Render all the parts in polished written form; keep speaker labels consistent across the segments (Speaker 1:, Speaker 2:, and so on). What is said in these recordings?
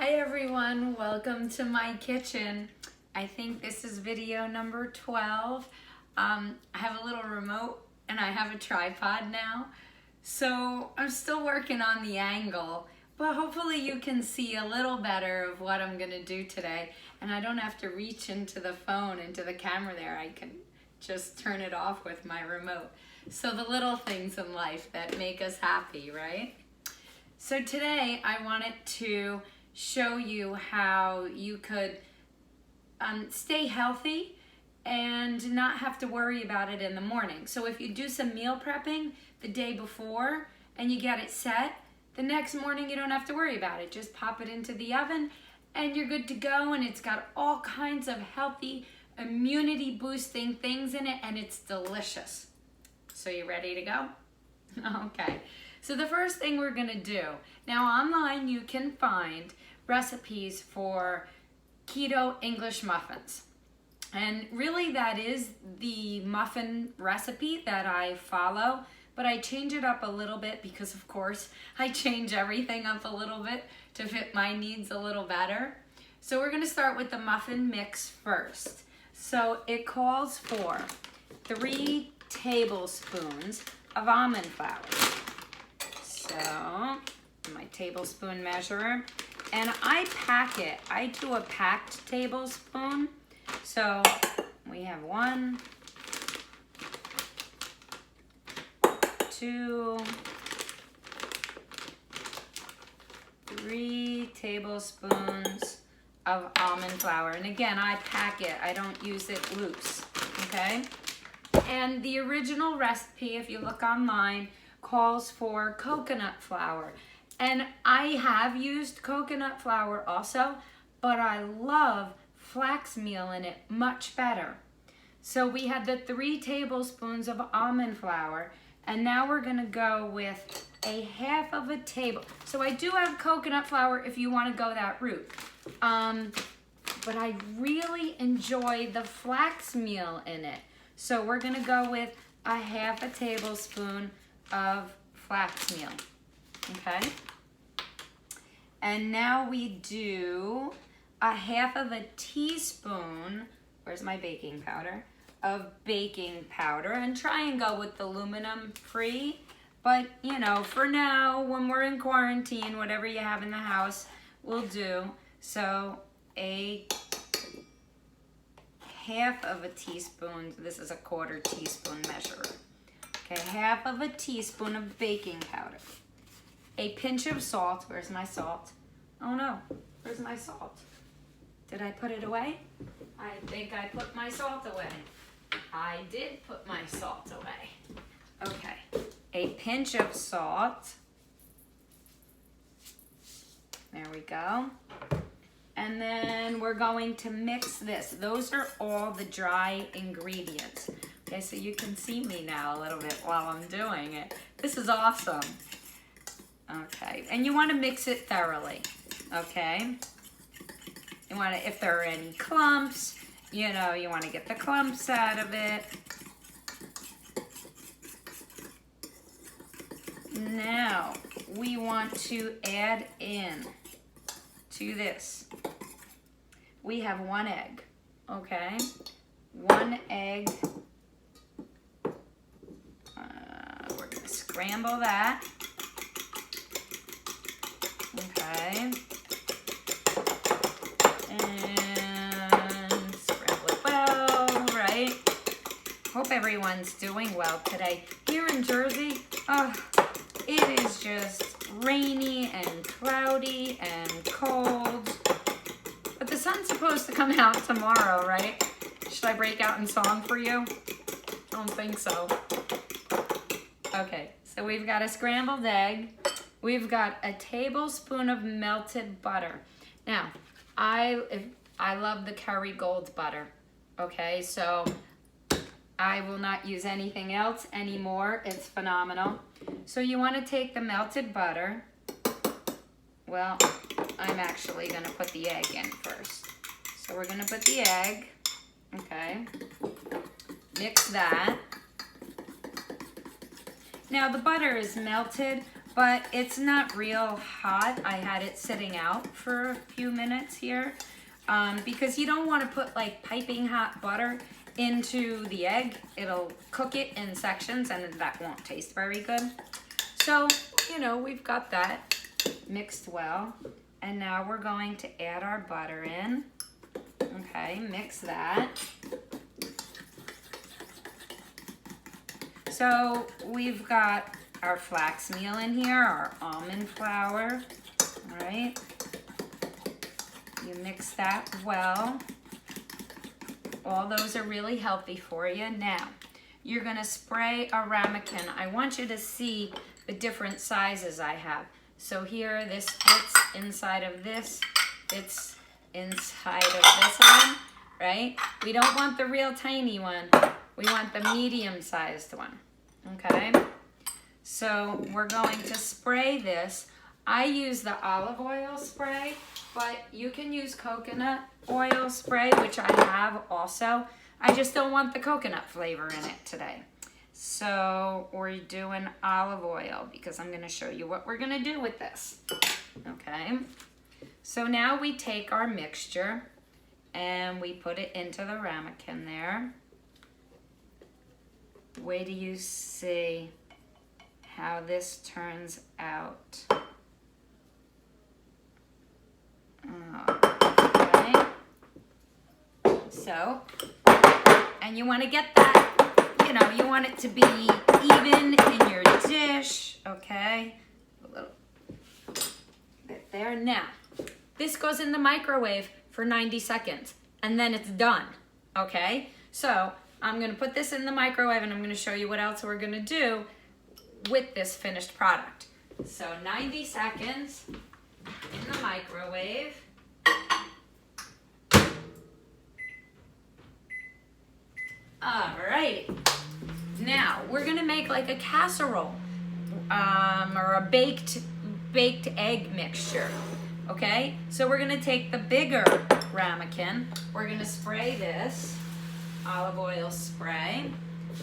Speaker 1: Hi everyone, welcome to my kitchen. I think this is video number 12. I have a little remote and I have a tripod now. So I'm still working on the angle, but hopefully you can see a little better of what I'm gonna do today. And I don't have to reach into the phone, into the camera there. I can just turn it off with my remote. So the little things in life that make us happy, right? So today I wanted to show you how you could stay healthy and not have to worry about it in the morning. So if you do some meal prepping the day before and you get it set, the next morning you don't have to worry about it. Just pop it into the oven and you're good to go, and it's got all kinds of healthy, immunity boosting things in it, and it's delicious. So you ready to go? Okay. So the first thing we're gonna do, now online you can find recipes for keto English muffins. And really that is the muffin recipe that I follow, but I change it up a little bit because of course I change everything up a little bit to fit my needs a little better. So we're gonna start with the muffin mix first. So it calls for 3 tablespoons of almond flour. So, my tablespoon measurer, and I pack it. I do a packed tablespoon. So, we have 1, 2, 3 tablespoons of almond flour. And again, I pack it. I don't use it loose, okay? And the original recipe, if you look online, calls for coconut flour. And I have used coconut flour also, but I love flax meal in it much better. So we had the 3 tablespoons of almond flour, and now we're gonna go with a half of a table. So I do have coconut flour if you wanna go that route. But I really enjoy the flax meal in it. So we're gonna go with a half a tablespoon of flax meal, okay? And now we do a half of a teaspoon, where's my baking powder, of baking powder, and try and go with the aluminum free. But you know, for now, when we're in quarantine, whatever you have in the house will do. So a half of a teaspoon, this is a 1/4 teaspoon measure. Okay, half of a teaspoon of baking powder. A pinch of salt. Where's my salt? Oh no, where's my salt? Did I put it away? I think I put my salt away. I did put my salt away. Okay, a pinch of salt. There we go. And then we're going to mix this. Those are all the dry ingredients. Okay, so you can see me now a little bit while I'm doing it. This is awesome. Okay, and you want to mix it thoroughly, okay? You want to, if there are any clumps, you know, you want to get the clumps out of it. Now, we want to add in to this. We have 1 egg, okay? 1 egg. We're gonna scramble that. Okay. And scramble it well, right? Hope everyone's doing well today. Here in Jersey, it is just rainy and cloudy and cold. But the sun's supposed to come out tomorrow, right? Should I break out in song for you? Don't think so. Okay, so we've got a scrambled egg. We've got a tablespoon of melted butter. Now, I love the Curry Gold butter. Okay, so I will not use anything else anymore. It's phenomenal. So you want to take the melted butter. Well, I'm actually going to put the egg in first. So we're going to put the egg. Okay. Mix that. Now the butter is melted, but it's not real hot. I had it sitting out for a few minutes here because you don't want to put like piping hot butter into the egg. It'll cook it in sections and that won't taste very good. So, you know, we've got that mixed well. And now we're going to add our butter in. Okay, mix that. So we've got our flax meal in here, our almond flour, all right? You mix that well. All those are really healthy for you. Now, you're gonna spray a ramekin. I want you to see the different sizes I have. So here, this fits inside of this, fits inside of this one, right? We don't want the real tiny one. We want the medium-sized one, okay? So we're going to spray this. I use the olive oil spray, but you can use coconut oil spray, which I have also. I just don't want the coconut flavor in it today. So we're doing olive oil because I'm gonna show you what we're gonna do with this, okay? So now we take our mixture and we put it into the ramekin there. Wait till you see how this turns out. Okay. So, and you want to get that, you know, you want it to be even in your dish, okay? A little bit there. Now, this goes in the microwave for 90 seconds and then it's done, okay? So, I'm gonna put this in the microwave and I'm gonna show you what else we're gonna do with this finished product. So 90 seconds in the microwave. Alrighty. Now we're gonna make like a casserole or a baked egg mixture. Okay, so we're gonna take the bigger ramekin. We're gonna spray this olive oil spray.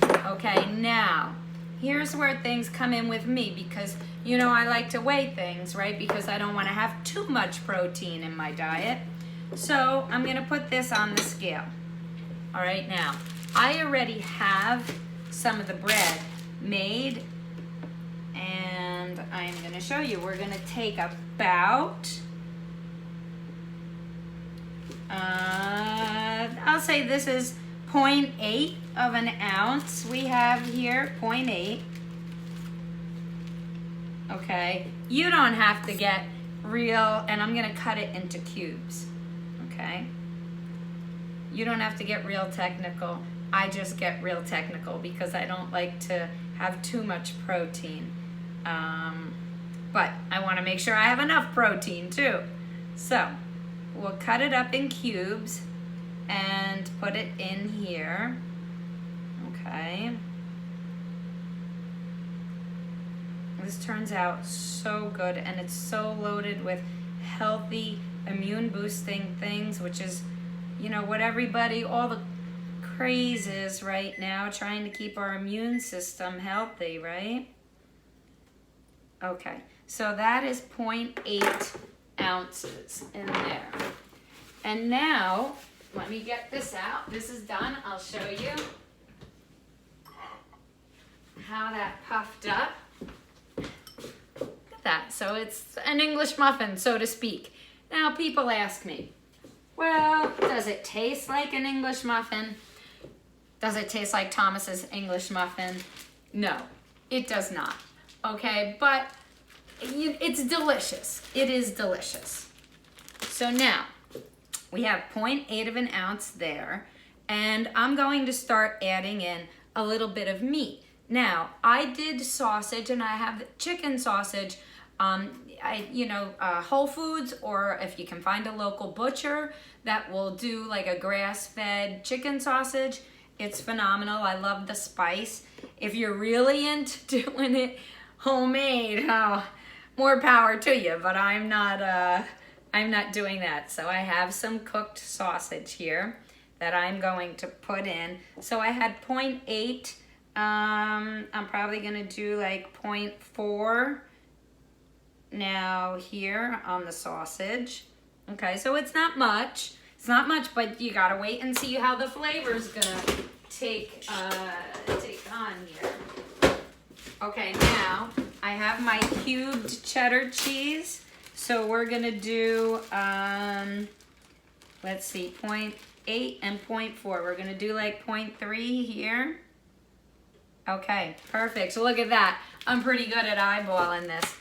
Speaker 1: Okay, now here's where things come in with me because, you know, I like to weigh things, right? Because I don't want to have too much protein in my diet. So I'm going to put this on the scale. All right, now I already have some of the bread made and I'm going to show you. We're going to take about, I'll say this is 0.8 of an ounce we have here, 0.8. Okay, you don't have to get real, and I'm gonna cut it into cubes, okay? You don't have to get real technical. I just get real technical because I don't like to have too much protein. But I wanna make sure I have enough protein too. So, we'll cut it up in cubes and put it in here, okay? This turns out so good and it's so loaded with healthy immune boosting things, which is, you know, what everybody, all the craze is right now, trying to keep our immune system healthy, right? Okay, so that is 0.8 ounces in there. And now, let me get this out. This is done. I'll show you how that puffed up. Look at that. So it's an English muffin, so to speak. Now people ask me, well, does it taste like an English muffin? Does it taste like Thomas's English muffin? No, it does not. Okay, but it's delicious. It is delicious. So now, we have 0.8 of an ounce there, and I'm going to start adding in a little bit of meat. Now, I did sausage, and I have chicken sausage. Whole Foods, or if you can find a local butcher that will do like a grass-fed chicken sausage, it's phenomenal. I love the spice. If you're really into doing it homemade, more power to you, but I'm not doing that. So I have some cooked sausage here that I'm going to put in. So I had 0.8. I'm probably gonna do like 0.4 now here on the sausage. Okay, so it's not much. It's not much, but you gotta wait and see how the flavor's gonna take on here. Okay, now I have my cubed cheddar cheese. So we're gonna do, let's see, 0.8 and 0.4. We're gonna do like 0.3 here. Okay, perfect. So look at that. I'm pretty good at eyeballing this.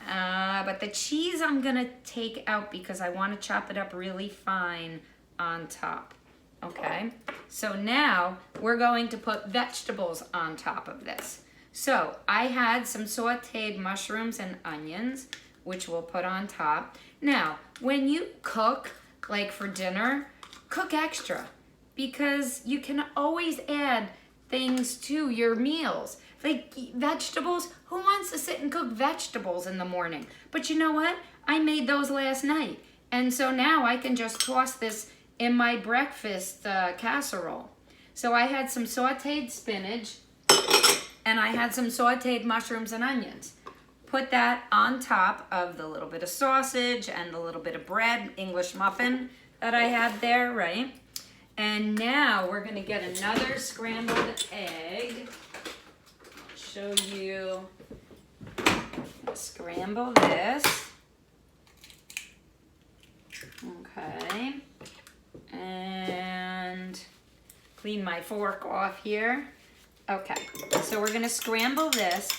Speaker 1: But the cheese I'm gonna take out because I wanna chop it up really fine on top. Okay, so now we're going to put vegetables on top of this. So I had some sauteed mushrooms and onions, which we'll put on top. Now, when you cook, like for dinner, cook extra because you can always add things to your meals. Like vegetables, who wants to sit and cook vegetables in the morning? But you know what? I made those last night. And so now I can just toss this in my breakfast casserole. So I had some sauteed spinach and I had some sauteed mushrooms and onions. Put that on top of the little bit of sausage and the little bit of bread, English muffin that I had there, right? And now we're gonna get another scrambled egg. I'll show you, scramble this. Okay, and clean my fork off here. Okay, so we're gonna scramble this,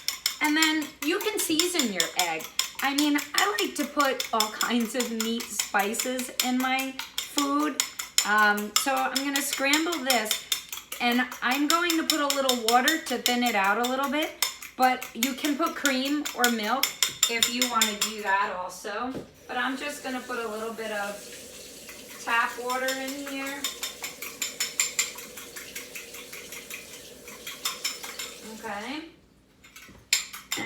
Speaker 1: and then you can season your egg. I mean, I like to put all kinds of neat spices in my food. So I'm gonna scramble this, and I'm going to put a little water to thin it out a little bit, but you can put cream or milk if you wanna do that also. But I'm just gonna put a little bit of tap water in here. Okay.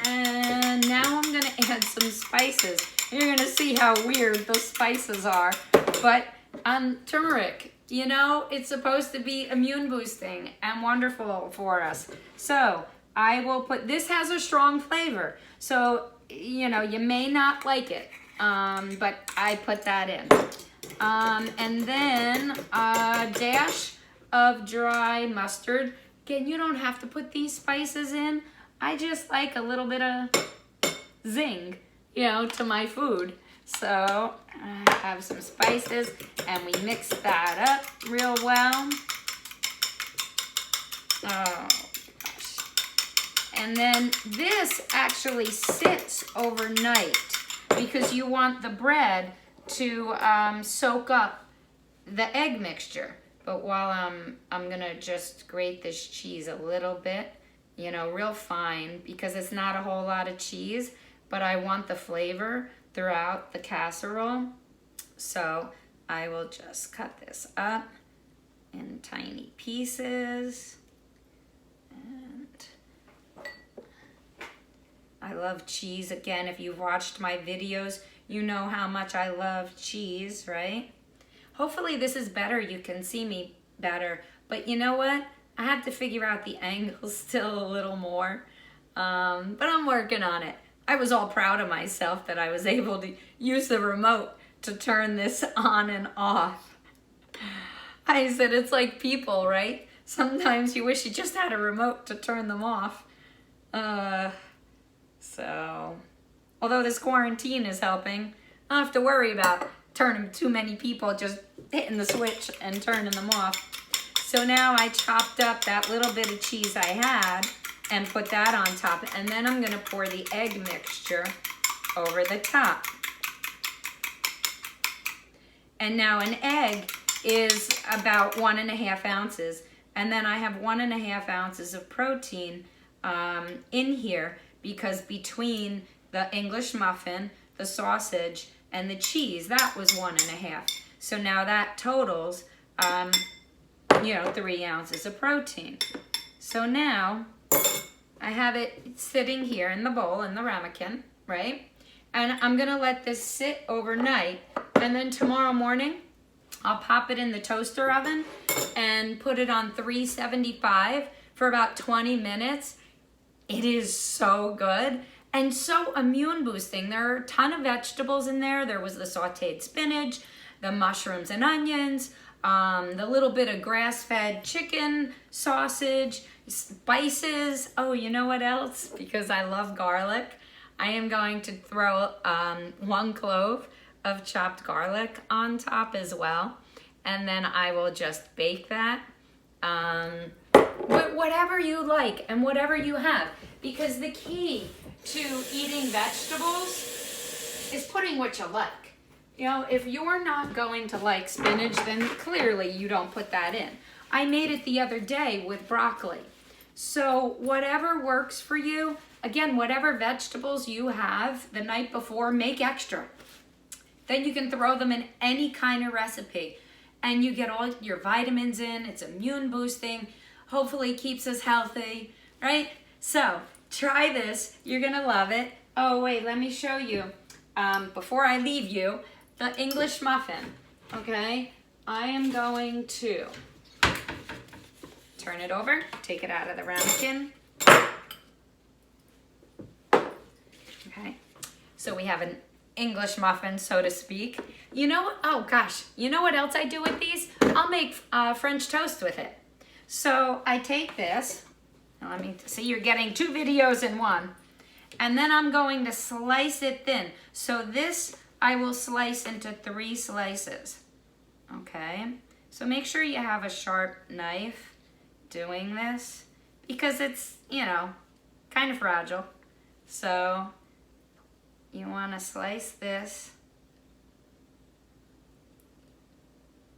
Speaker 1: And now I'm gonna add some spices. You're gonna see how weird the spices are. But turmeric, you know, it's supposed to be immune boosting and wonderful for us. So I will put, this has a strong flavor. So, you know, you may not like it, but I put that in. And then a dash of dry mustard. Again, you don't have to put these spices in. I just like a little bit of zing, you know, to my food. So I have some spices and we mix that up real well. Oh gosh. And then this actually sits overnight because you want the bread to soak up the egg mixture. But while I'm gonna just grate this cheese a little bit, you know, real fine, because it's not a whole lot of cheese, but I want the flavor throughout the casserole. So I will just cut this up in tiny pieces. And I love cheese. Again, if you've watched my videos, you know how much I love cheese, right? Hopefully this is better. You can see me better. But you know what? I have to figure out the angle still a little more. But I'm working on it. I was all proud of myself that I was able to use the remote to turn this on and off. I said it's like people, right? Sometimes you wish you just had a remote to turn them off. So, although this quarantine is helping, I don't have to worry about turning too many people just hitting the switch and turning them off. So now I chopped up that little bit of cheese I had and put that on top. And then I'm gonna pour the egg mixture over the top. And now an egg is about 1.5 ounces. And then I have 1.5 ounces of protein in here because between the English muffin, the sausage, and the cheese, that was 1.5. So now that totals, you know, 3 ounces of protein. So now I have it sitting here in the bowl, in the ramekin, right? And I'm gonna let this sit overnight, and then tomorrow morning, I'll pop it in the toaster oven and put it on 375 for about 20 minutes. It is so good. and so immune boosting. There are a ton of vegetables in there. There was the sauteed spinach, the mushrooms and onions, the little bit of grass-fed chicken, sausage, spices. Oh, you know what else? Because I love garlic, I am going to throw 1 clove of chopped garlic on top as well. And then I will just bake that. Whatever you like and whatever you have. Because the key to eating vegetables is putting what you like. You know, if you're not going to like spinach, then clearly you don't put that in. I made it the other day with broccoli. So whatever works for you, again, whatever vegetables you have the night before, make extra. Then you can throw them in any kind of recipe. And you get all your vitamins in. It's immune boosting. Hopefully keeps us healthy, right? So try this. You're going to love it. Oh, wait, let me show you. Before I leave you, the English muffin, okay? I am going to turn it over, take it out of the ramekin. Okay, so we have an English muffin, so to speak. You know, oh gosh, you know what else I do with these? I'll make French toast with it. So I take this, let me see, you're getting 2 videos in one. And then I'm going to slice it thin. So this I will slice into 3 slices. Okay, so make sure you have a sharp knife doing this because it's, you know, kind of fragile. So you want to slice this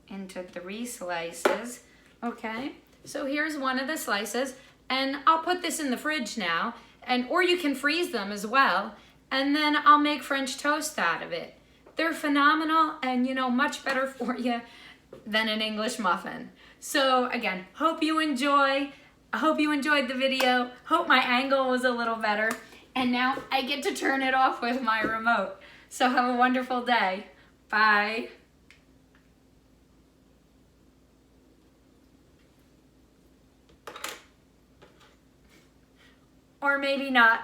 Speaker 1: into 3 slices. Okay, so here's one of the slices, and I'll put this in the fridge now, and or you can freeze them as well, and then I'll make French toast out of it. They're phenomenal and, you know, much better for you than an English muffin. So again, hope you enjoy. I hope you enjoyed the video. Hope my angle was a little better. And now I get to turn it off with my remote. So have a wonderful day. Bye. Or maybe not.